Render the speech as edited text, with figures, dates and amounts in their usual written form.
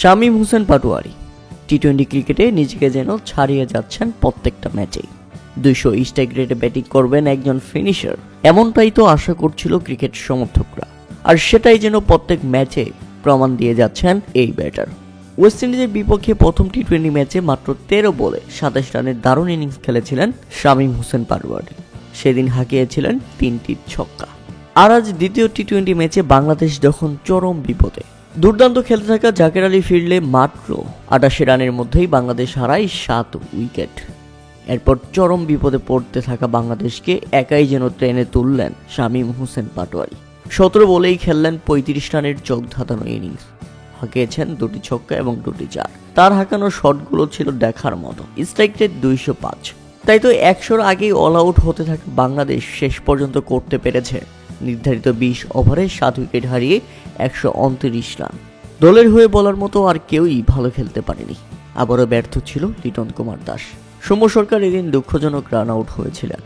শামীম হোসেন পাটোয়ারি টি-20 ক্রিকেটে নিজেকে যেন ছাড়িয়ে যাচ্ছেন প্রত্যেকটা ম্যাচেই। 200 স্ট্রাইক রেটে ব্যাটিং করবেন একজন ফিনিশার, এমনটাই তো আশা করছিল ক্রিকেট সমর্থকরা। আর সেটাই যেন প্রত্যেক ম্যাচে প্রমাণ দিয়ে যাচ্ছেন এই ব্যাটার। ওয়েস্ট ইন্ডিজের বিপক্ষে প্রথম টি-20 ম্যাচে মাত্র 13 বলে 27 রানের দারুণ ইনিংস খেলেছিলেন শামীম হোসেন পাটোয়ারি। সেদিন হাঁকিয়েছিলেন 3টি ছক্কা। আর আজ দ্বিতীয় টি-20 ম্যাচে বাংলাদেশ যখন চরম বিপদে, দুর্দান্ত খেলতে থাকা জাকের আলী ফিরলে মাত্র 88 রানের মধ্যেই বাংলাদেশ হারায় 7 উইকেট। এরপর চরম বিপদে পড়তে থাকা বাংলাদেশকে একাই যেন ট্রেনে তুললেন শামীম হোসেন পাটোয়ারি। 17 বলেই খেললেন 35 রানের চোখ ধাঁধানো ইনিংস, হাঁকিয়েছেন 2টি ছক্কা এবং 2টি চার। তার হাঁকানো শটগুলো ছিল দেখার মতো। Strike rate 205। তাই তো 100-র আগেই অল আউট হতে থাকা বাংলাদেশ শেষ পর্যন্ত করতে পেরেছে নির্ধারিত 20 ওভারে 7 উইকেট হারিয়ে 129 রান। দলের হয়ে বলার মতো আর কেউই ভালো খেলতে পারেনি। আবারও ব্যর্থ ছিল লিটন কুমার দাস। সৌম্য সরকার এদিন দুঃখজনক রান আউট হয়েছিলেন।